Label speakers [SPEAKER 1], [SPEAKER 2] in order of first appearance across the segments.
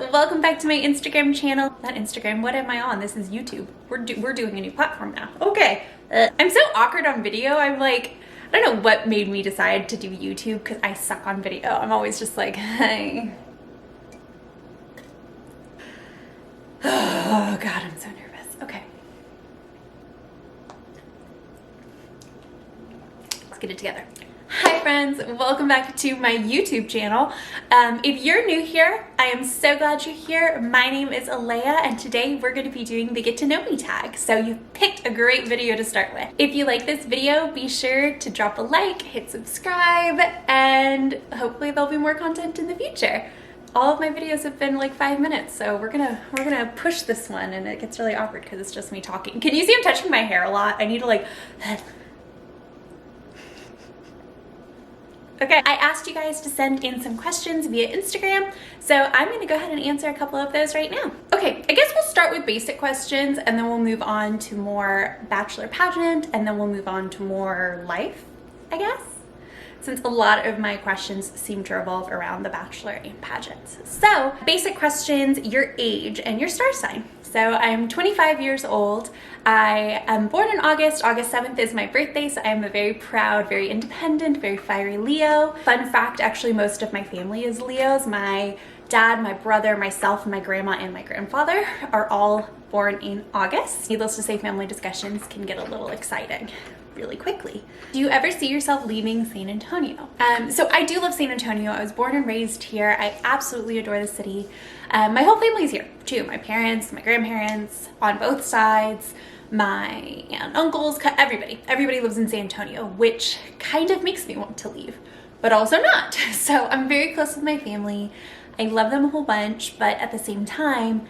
[SPEAKER 1] welcome back to my Instagram channel. Not Instagram, what am I on? This is YouTube. We're doing a new platform now. Okay. I'm so awkward on video. I'm like, I don't know what made me decide to do YouTube because I suck on video. I'm always just like, hey. Oh God, I'm so nervous. Okay. Let's get it together. Hi friends, welcome back to my YouTube channel. If you're new here, I am so glad you're here. My name is Alayah and today we're going to be doing the Get to Know Me tag. So you've picked a great video to start with. If you like this video, be sure to drop a like, hit subscribe, and hopefully there'll be more content in the future. All of my videos have been like 5 minutes, so we're gonna push this one, and it gets really awkward because it's just me talking. Can you see I'm touching my hair a lot? I need to like Okay, I asked you guys to send in some questions via Instagram, so I'm gonna go ahead and answer a couple of those right now. Okay, I guess we'll start with basic questions and then we'll move on to more Bachelor pageant and then we'll move on to more life, I guess, since a lot of my questions seem to revolve around the Bachelor and pageants. So, basic questions, your age and your star sign. So I'm 25 years old. I am born in August. August 7th is my birthday, so I'm a very proud, very independent, very fiery Leo. Fun fact, actually most of my family is Leos. My dad, my brother, myself, my grandma, and my grandfather are all born in August. Needless to say, family discussions can get a little exciting really quickly. Do you ever see yourself leaving San Antonio? So I do love San Antonio. I was born and raised here. I absolutely adore the city. My whole family's here too. My parents, my grandparents on both sides, my aunt, uncles, everybody lives in San Antonio, which kind of makes me want to leave, but also not. So I'm very close with my family. I love them a whole bunch, but at the same time,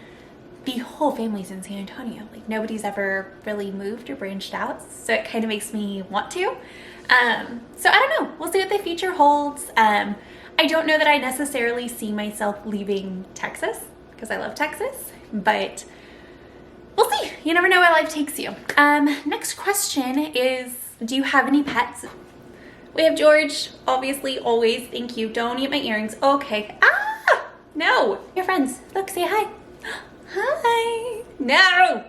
[SPEAKER 1] the whole family's in San Antonio. Like nobody's ever really moved or branched out, so it kind of makes me want to. So I don't know, we'll see what the future holds. I don't know that I necessarily see myself leaving Texas because I love Texas, but we'll see. You never know where life takes you. Next question is, do you have any pets? We have George, obviously, always. Thank you. Don't eat my earrings. Okay. Ah, no. Your friends. Look, say hi. Hi. No.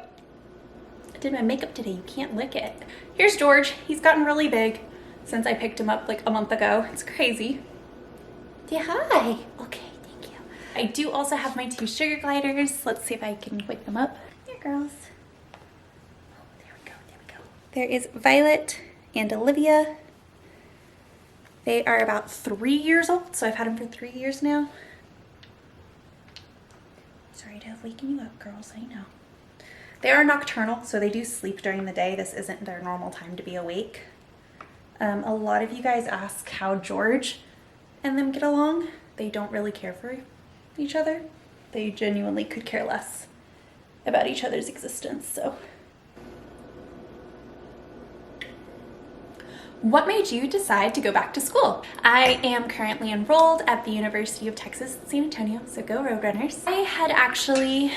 [SPEAKER 1] I did my makeup today. You can't lick it. Here's George. He's gotten really big since I picked him up like a month ago. It's crazy. Say hi. Okay, thank you. I do also have my 2 sugar gliders. Let's see if I can wake them up. Here, girls. Oh, there we go. There we go. There is Violet and Olivia. They are about 3 years old, so I've had them for 3 years now. Sorry to have waken you up, girls, I know. They are nocturnal, so they do sleep during the day. This isn't their normal time to be awake. A lot of you guys ask how George and them get along. They don't really care for each other. They genuinely could care less about each other's existence, so. What made you decide to go back to school? I am currently enrolled at the University of Texas, San Antonio, so go Roadrunners. I had actually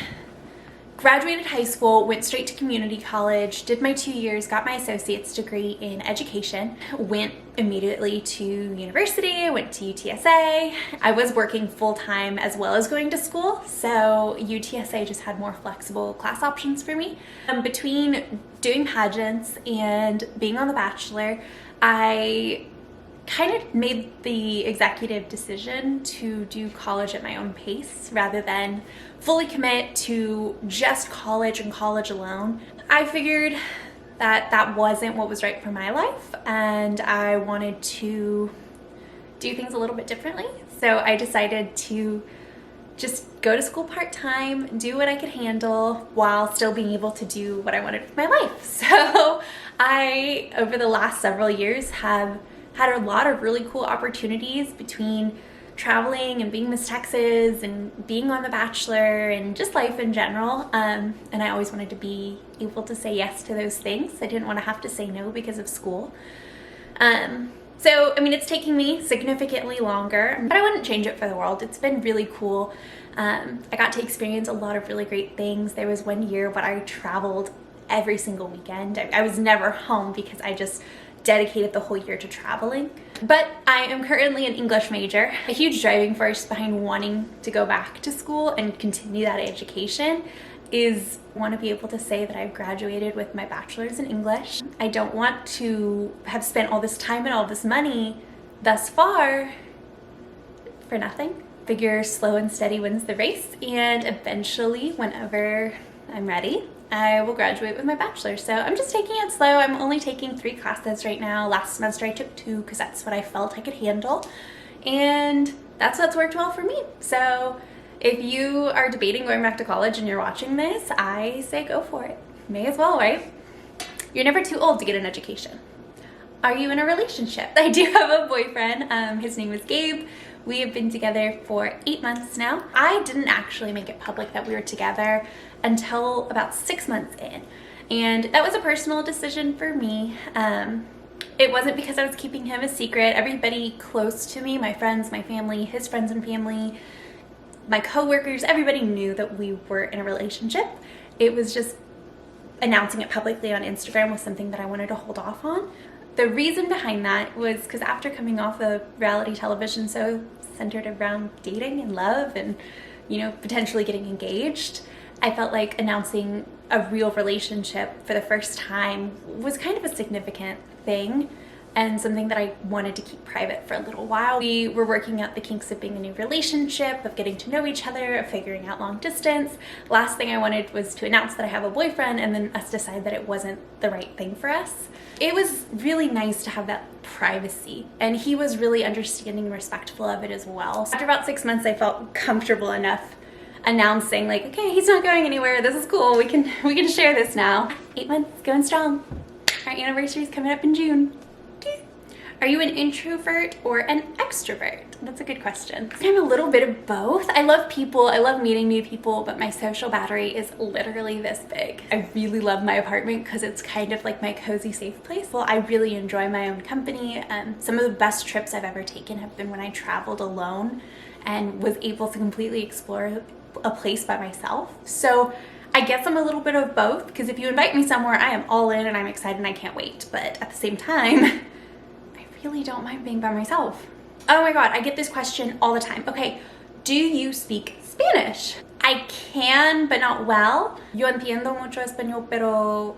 [SPEAKER 1] graduated high school, went straight to community college, did my 2 years, got my associate's degree in education, went immediately to university, went to UTSA. I was working full-time as well as going to school, so UTSA just had more flexible class options for me. Between doing pageants and being on The Bachelor, I kind of made the executive decision to do college at my own pace rather than fully commit to just college and college alone. I figured that that wasn't what was right for my life and I wanted to do things a little bit differently. So I decided to just go to school part-time, do what I could handle while still being able to do what I wanted with my life. So I, over the last several years, have had a lot of really cool opportunities between traveling and being Miss Texas and being on The Bachelor and just life in general. And I always wanted to be able to say yes to those things. I didn't want to have to say no because of school. So, I mean, it's taking me significantly longer, but I wouldn't change it for the world. It's been really cool. I got to experience a lot of really great things. There was one year when I traveled every single weekend. I was never home because I just dedicated the whole year to traveling. But I am currently an English major. A huge driving force behind wanting to go back to school and continue that education is want to be able to say that I've graduated with my bachelor's in English. I don't want to have spent all this time and all this money thus far for nothing. Figure slow and steady wins the race, and eventually, whenever I'm ready, I will graduate with my bachelor. So I'm just taking it slow. I'm only taking 3 classes right now. Last semester I took 2 because that's what I felt I could handle, and that's what's worked well for me. So if you are debating going back to college and you're watching this, I say go for it. May as well, right? You're never too old to get an education. Are you in a relationship? I do have a boyfriend. His name is Gabe. We have been together for 8 months now. I didn't actually make it public that we were together until about 6 months in. And that was a personal decision for me. It wasn't because I was keeping him a secret. Everybody close to me, my friends, my family, his friends and family, my coworkers, everybody knew that we were in a relationship. It was just announcing it publicly on Instagram was something that I wanted to hold off on. The reason behind that was because after coming off a reality television show centered around dating and love and, you know, potentially getting engaged, I felt like announcing a real relationship for the first time was kind of a significant thing and something that I wanted to keep private for a little while. We were working out the kinks of being a new relationship, of getting to know each other, of figuring out long distance. Last thing I wanted was to announce that I have a boyfriend and then us decide that it wasn't the right thing for us. It was really nice to have that privacy, and he was really understanding and respectful of it as well. So after about 6 months, I felt comfortable enough announcing like, okay, he's not going anywhere. This is cool. We can share this now. 8 months, going strong. Our anniversary is coming up in June. Are you an introvert or an extrovert? That's a good question. I'm a little bit of both. I love people, I love meeting new people, but my social battery is literally this big. I really love my apartment because it's kind of like my cozy safe place. Well, I really enjoy my own company. Some of the best trips I've ever taken have been when I traveled alone and was able to completely explore a place by myself. So I guess I'm a little bit of both, because if you invite me somewhere, I am all in and I'm excited and I can't wait. But at the same time, really don't mind being by myself. Oh my god, I get this question all the time. Okay, do you speak Spanish? I can, but not well. Yo entiendo mucho español, pero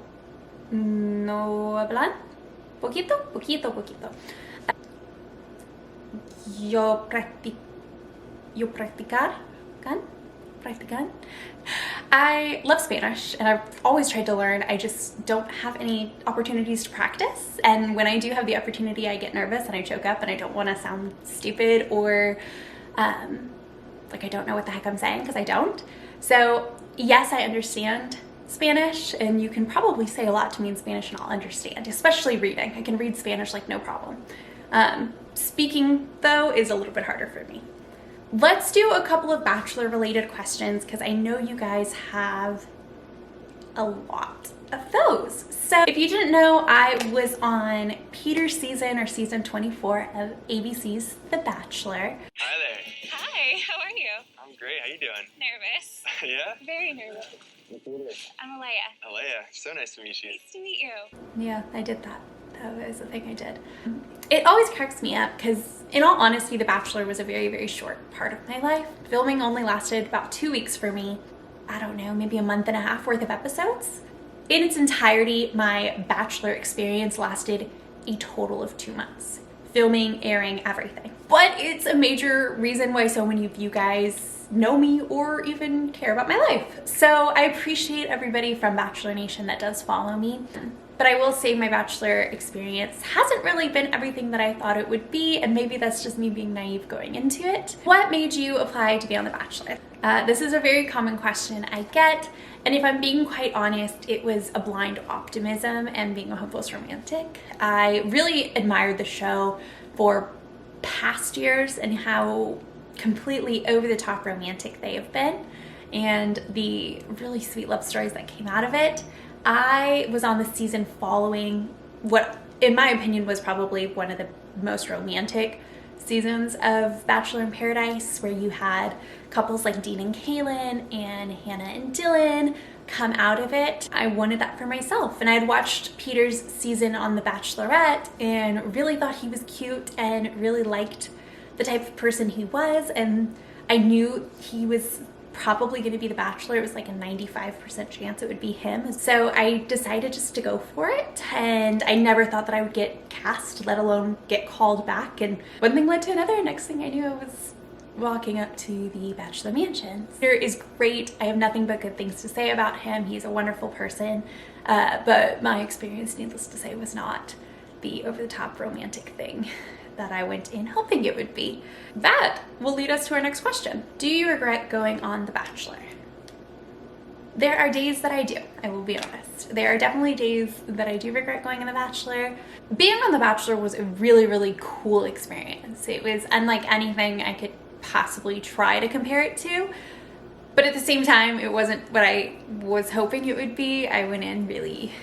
[SPEAKER 1] no hablan. Poquito. Yo practican. I love Spanish and I've always tried to learn. I just don't have any opportunities to practice, and when I do have the opportunity I get nervous and I choke up and I don't want to sound stupid or like I don't know what the heck I'm saying, because I don't. So yes, I understand Spanish, and you can probably say a lot to me in Spanish and I'll understand, especially reading. I can read Spanish like no problem. Speaking though is a little bit harder for me. Let's do a couple of Bachelor related questions because I know you guys have a lot of those. So if you didn't know, I was on Peter's season, or season 24 of ABC's The Bachelor.
[SPEAKER 2] Hi there.
[SPEAKER 3] Hi, how are you?
[SPEAKER 2] I'm great. How you doing?
[SPEAKER 3] Nervous.
[SPEAKER 2] Yeah?
[SPEAKER 3] Very nervous. I'm Alayah.
[SPEAKER 2] Alayah, so nice to meet you.
[SPEAKER 3] Nice to meet you.
[SPEAKER 1] Yeah, I did that. That was the thing I did. It always cracks me up because, in all honesty, The Bachelor was a very, very short part of my life. Filming only lasted about 2 weeks for me. I don't know, maybe a month and a half worth of episodes. In its entirety, my Bachelor experience lasted a total of 2 months. Filming, airing, everything. But it's a major reason why so many of you guys know me or even care about my life. So I appreciate everybody from Bachelor Nation that does follow me. But I will say my Bachelor experience hasn't really been everything that I thought it would be, and maybe that's just me being naive going into it. What made you apply to be on The Bachelor? This is a very common question I get, and if I'm being quite honest, it was a blind optimism and being a hopeless romantic. I really admired the show for past years and how completely over-the-top romantic they have been, and the really sweet love stories that came out of it. I was on the season following what, in my opinion, was probably one of the most romantic seasons of Bachelor in Paradise where you had couples like Dean and Kaylin and Hannah and Dylan come out of it. I wanted that for myself. And I had watched Peter's season on The Bachelorette and really thought he was cute and really liked the type of person he was. And I knew he was probably going to be the Bachelor. It was like a 95% chance it would be him. So I decided just to go for it. And I never thought that I would get cast, let alone get called back. And one thing led to another. Next thing I knew, I was walking up to the Bachelor Mansion. Peter is great. I have nothing but good things to say about him. He's a wonderful person. But my experience, needless to say, was not the over-the-top romantic thing that I went in hoping it would be. That will lead us to our next question. Do you regret going on The Bachelor? There are days that I do, I will be honest. There are definitely days that I do regret going on The Bachelor. Being on The Bachelor was a really, really cool experience. It was unlike anything I could possibly try to compare it to, but at the same time, it wasn't what I was hoping it would be. I went in really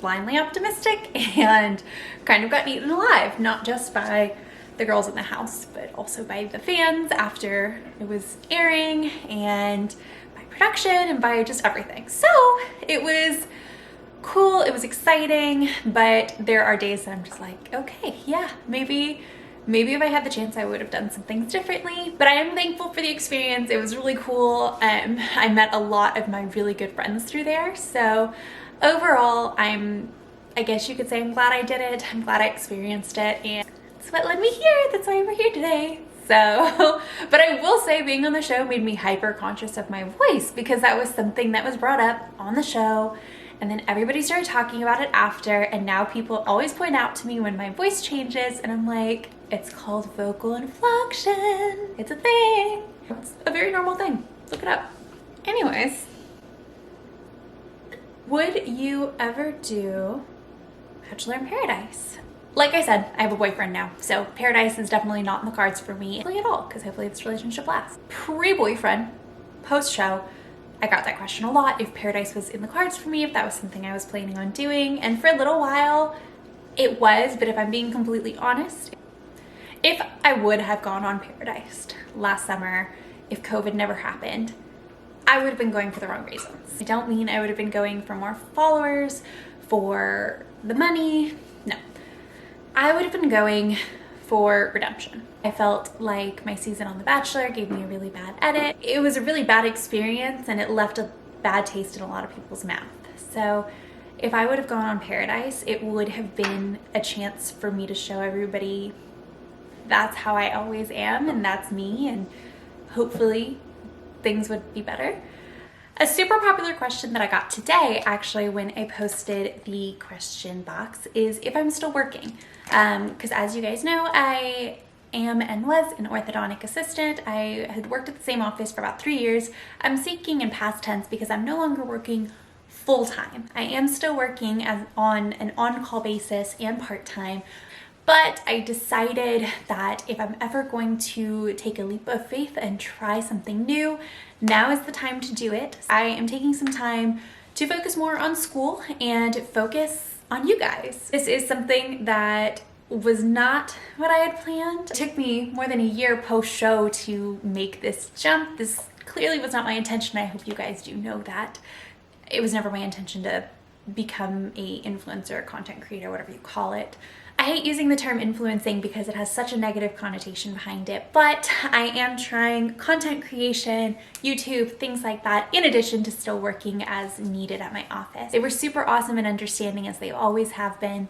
[SPEAKER 1] blindly optimistic and kind of got eaten alive, not just by the girls in the house, but also by the fans after it was airing and by production and by just everything. So it was cool, it was exciting, but there are days that I'm just like, okay, yeah, maybe if I had the chance, I would have done some things differently. But I am thankful for the experience. It was really cool. I met a lot of my really good friends through there. So overall, I guess you could say I'm glad I did it. I'm glad I experienced it. And that's what led me here. That's why we're here today. So, but I will say being on the show made me hyper conscious of my voice because that was something that was brought up on the show. And then everybody started talking about it after, and now people always point out to me when my voice changes, and I'm like, it's called vocal inflection. It's a thing. It's a very normal thing. Look it up. Anyways, would you ever do Bachelor in Paradise? Like I said, I have a boyfriend now, so Paradise is definitely not in the cards for me at all, because hopefully this relationship lasts. Pre-boyfriend, post-show, I got that question a lot, if Paradise was in the cards for me, if that was something I was planning on doing. And for a little while, it was, but if I'm being completely honest, if I would have gone on Paradise last summer, if COVID never happened, I would have been going for the wrong reasons. I don't mean I would have been going for more followers, for the money, no. I would have been going for redemption. I felt like my season on The Bachelor gave me a really bad edit. It was a really bad experience and it left a bad taste in a lot of people's mouth. So if I would have gone on Paradise, it would have been a chance for me to show everybody that's how I always am and that's me, and hopefully things would be better. A super popular question that I got today, actually, when I posted the question box, is if I'm still working. Because as you guys know, I am and was an orthodontic assistant. I had worked at the same office for about 3 years. I'm speaking in past tense because I'm no longer working full-time. I am still working on an on-call basis and part-time, but I decided that if I'm ever going to take a leap of faith and try something new, now is the time to do it. I am taking some time to focus more on school and focus on you guys. This is something that was not what I had planned. It took me more than a year post-show to make this jump. This clearly was not my intention. I hope you guys do know that. It was never my intention to become a influencer, content creator, whatever you call it. I hate using the term influencing because it has such a negative connotation behind it, but I am trying content creation, YouTube, things like that, in addition to still working as needed at my office. They were super awesome and understanding, as they always have been.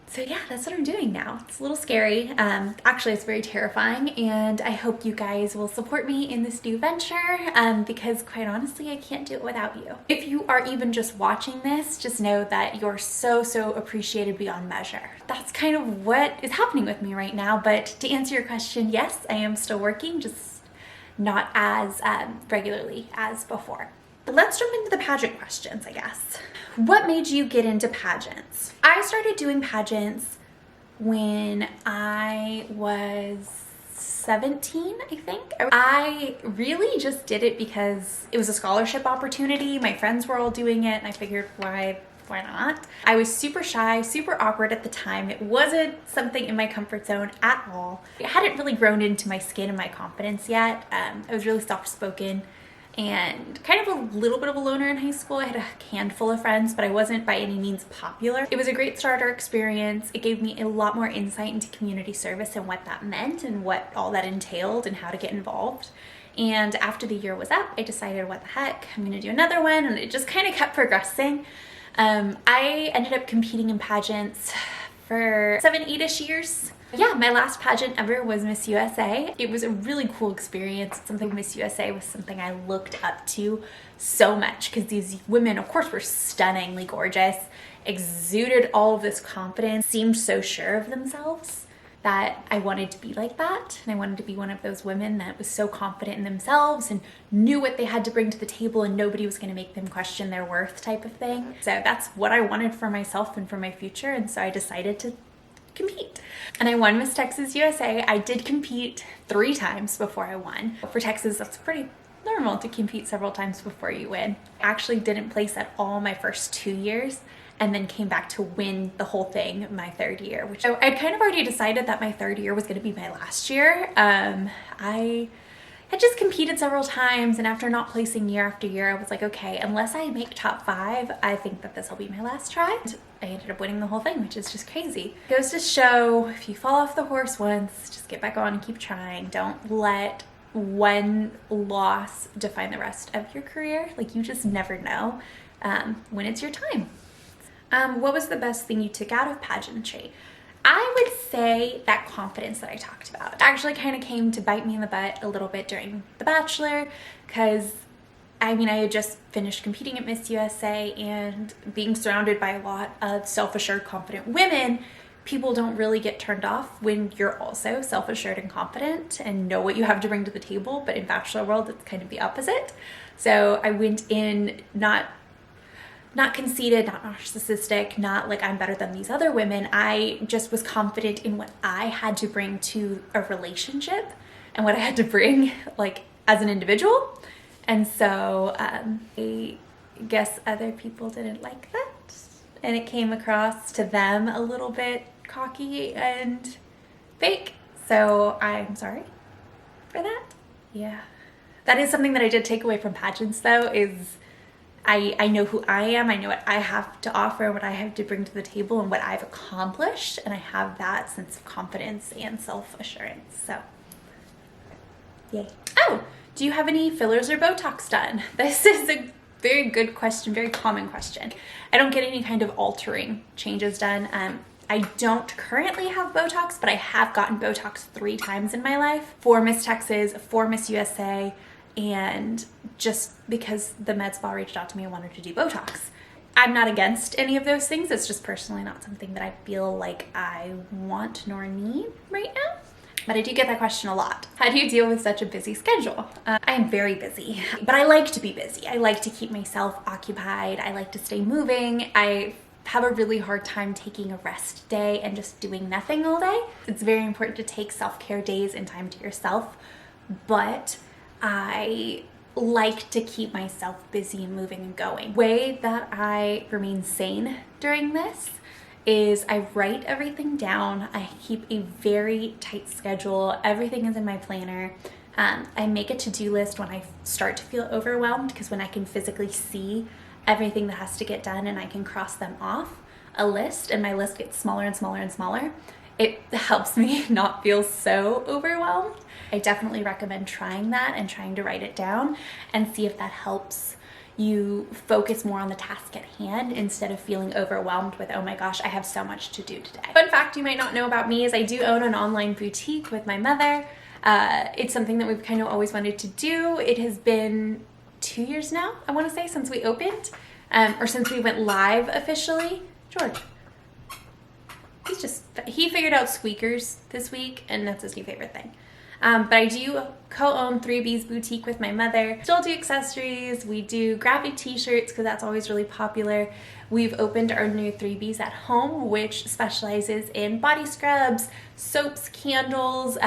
[SPEAKER 1] So yeah, that's what I'm doing now. It's a little scary. Actually, it's very terrifying, and I hope you guys will support me in this new venture because quite honestly, I can't do it without you. If you are even just watching this, just know that you're so appreciated beyond measure. That's kind of what is happening with me right now, but to answer your question, yes, I am still working, just not as regularly as before. But let's jump into the pageant questions, I guess. What made you get into pageants? I started doing pageants when I was 17, I think. I really just did it because it was a scholarship opportunity. My friends were all doing it, and I figured, why why not? I was super shy, super awkward at the time. It wasn't something in my comfort zone at all. I hadn't really grown into my skin and my confidence yet. I was really soft-spoken and kind of a little bit of a loner in high school. I had a handful of friends, but I wasn't by any means popular. It was a great starter experience. It gave me a lot more insight into community service and what that meant and what all that entailed and how to get involved. And after the year was up, I decided, what the heck, I'm gonna do another one, and it just kind of kept progressing. I ended up competing in pageants for 7-8-ish years. Yeah, my last pageant ever was Miss USA. It was a really cool experience. Something Miss USA was something I looked up to so much because these women, of course, were stunningly gorgeous, exuded all of this confidence, seemed so sure of themselves that I wanted to be like that. And I wanted to be one of those women that was so confident in themselves and knew what they had to bring to the table and nobody was going to make them question their worth, type of thing. So that's what I wanted for myself and for my future. And so I decided to compete. And I won Miss Texas USA. I did compete 3 times before I won. For Texas, that's pretty normal to compete several times before you win. I actually didn't place at all my first 2 years and then came back to win the whole thing my 3rd year. So I'd kind of already decided that my 3rd year was going to be my last year. I had just competed several times, and after not placing year after year, I was like, okay, unless I make top 5, I think that this will be my last try. I ended up winning the whole thing, which is just crazy. It goes to show, if you fall off the horse once, just get back on and keep trying. Don't let one loss define the rest of your career. Like, you just never know when it's your time. What was the best thing you took out of pageantry? I would say that confidence that I talked about. It actually kind of came to bite me in the butt a little bit during The Bachelor, because I had just finished competing at Miss USA, and being surrounded by a lot of self-assured, confident women, people don't really get turned off when you're also self-assured and confident and know what you have to bring to the table. But in Bachelor world, it's kind of the opposite. So I went in not conceited, not narcissistic, not like I'm better than these other women. I just was confident in what I had to bring to a relationship and what I had to bring like as an individual. And so I guess other people didn't like that, and it came across to them a little bit cocky and fake. So I'm sorry for that. Yeah. That is something that I did take away from pageants, though, is I know who I am, I know what I have to offer, what I have to bring to the table, and what I've accomplished, and I have that sense of confidence and self-assurance, so yay. Oh, do you have any fillers or Botox done? This is a very good question, very common question. I don't get any kind of altering changes done. I don't currently have Botox, but I have gotten Botox 3 times in my life, for Miss Texas, for Miss USA, and just because the med spa reached out to me and wanted to do Botox. I'm not against any of those things. It's just personally not something that I feel like I want nor need right now. But I do get that question a lot. How do you deal with such a busy schedule? I am very busy, but I like to be busy. I like to keep myself occupied. I like to stay moving. I have a really hard time taking a rest day and just doing nothing all day. It's very important to take self-care days and time to yourself, but I like to keep myself busy and moving and going. The way that I remain sane during this is I write everything down. I keep a very tight schedule. Everything is in my planner. I make a to-do list when I start to feel overwhelmed, because when I can physically see everything that has to get done and I can cross them off a list, and my list gets smaller and smaller and smaller, it helps me not feel so overwhelmed. I definitely recommend trying that and trying to write it down and see if that helps you focus more on the task at hand instead of feeling overwhelmed with, oh my gosh, I have so much to do today. Fun fact you might not know about me is I do own an online boutique with my mother. It's something that we've kind of always wanted to do. It has been 2 years now, I want to say, since we opened, or since we went live officially. George. He figured out squeakers this week, and that's his new favorite thing. But I do co-own 3B's boutique with my mother. Still do accessories. We do graphic t-shirts because that's always really popular. We've opened our new 3B's at home, which specializes in body scrubs, soaps, candles,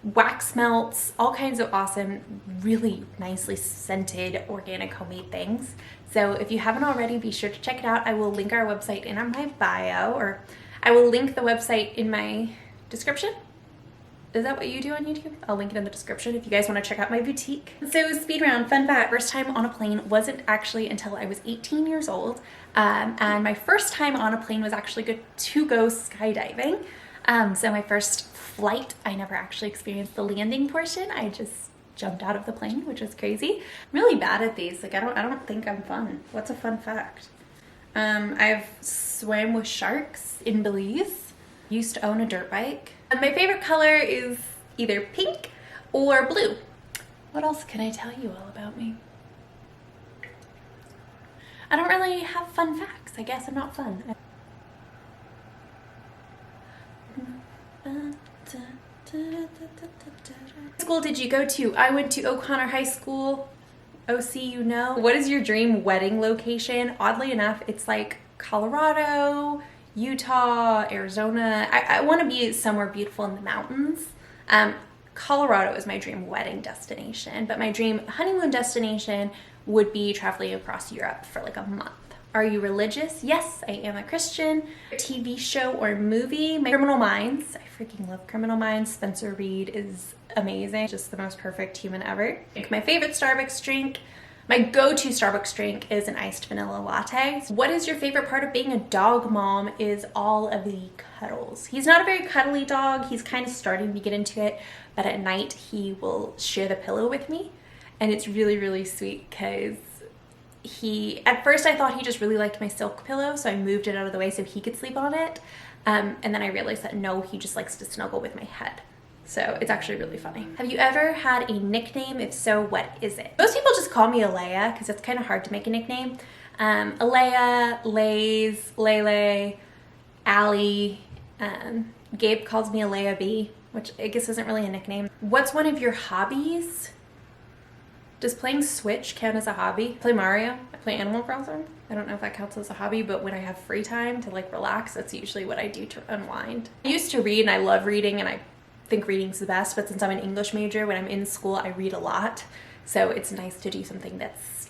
[SPEAKER 1] wax melts, all kinds of awesome, really nicely scented organic homemade things. So if you haven't already, be sure to check it out. I will link our website in my bio, or I will link the website in my description. Is that what you do on YouTube? I'll link it in the description if you guys want to check out my boutique. So speed round, fun fact, first time on a plane wasn't actually until I was 18 years old. And my first time on a plane was actually to go skydiving. So my first flight, I never actually experienced the landing portion. I just jumped out of the plane, which was crazy. I'm really bad at these. Like I don't think I'm fun. What's a fun fact? I've swam with sharks in Belize. Used to own a dirt bike. My favorite color is either pink or blue. What else can I tell you all about me? I don't really have fun facts. I guess I'm not fun. What school did you go to? I went to O'Connor High School. OC, you know. What is your dream wedding location? Oddly enough, it's like Colorado, Utah, Arizona. I want to be somewhere beautiful in the mountains. Colorado is my dream wedding destination, but my dream honeymoon destination would be traveling across Europe for like a month. Are you religious? Yes, I am a Christian. TV show or movie? Criminal Minds. I freaking love Criminal Minds. Spencer Reed is amazing. Just the most perfect human ever. My favorite Starbucks drink. My go-to Starbucks drink is an iced vanilla latte. What is your favorite part of being a dog mom? Is all of the cuddles. He's not a very cuddly dog. He's kind of starting to get into it, but at night he will share the pillow with me. And it's really, really sweet because at first I thought he just really liked my silk pillow, so I moved it out of the way so he could sleep on it. And then I realized that no, he just likes to snuggle with my head. So it's actually really funny. Have you ever had a nickname? If so, what is it? Most people just call me Alayah because it's kind of hard to make a nickname. Alayah, Lays, Lele, Allie. Gabe calls me Alayah B, which I guess isn't really a nickname. What's one of your hobbies? Does playing Switch count as a hobby? I play Mario. I play Animal Crossing. I don't know if that counts as a hobby, but when I have free time to like relax, that's usually what I do to unwind. I used to read and I love reading and I think reading's the best, but since I'm an English major, when I'm in school, I read a lot. So it's nice to do something that's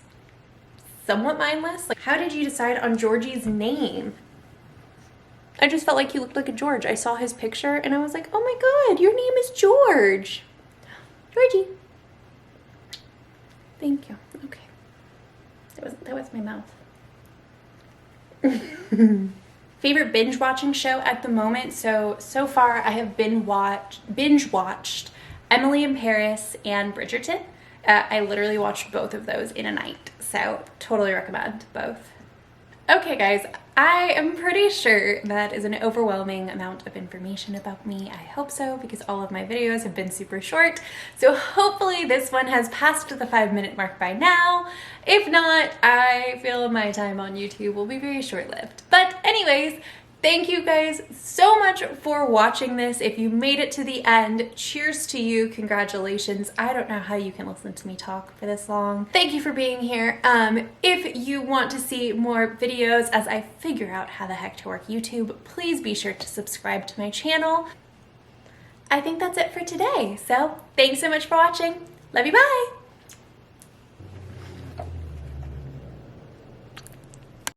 [SPEAKER 1] somewhat mindless. Like, how did you decide on Georgie's name? I just felt like he looked like a George. I saw his picture and I was like, oh my God, your name is George. Georgie. Thank you. Okay. That was my mouth. Favorite binge watching show at the moment? So far I have binge watched Emily in Paris and Bridgerton. I literally watched both of those in a night, so totally recommend both. Okay guys, I am pretty sure that is an overwhelming amount of information about me. I hope so, because all of my videos have been super short. So hopefully this one has passed the 5-minute mark by now. If not, I feel my time on YouTube will be very short-lived. But anyways, thank you guys so much for watching this. If you made it to the end, cheers to you, congratulations. I don't know how you can listen to me talk for this long. Thank you for being here. If you want to see more videos as I figure out how the heck to work YouTube, please be sure to subscribe to my channel. I think that's it for today. So thanks so much for watching. Love you, bye.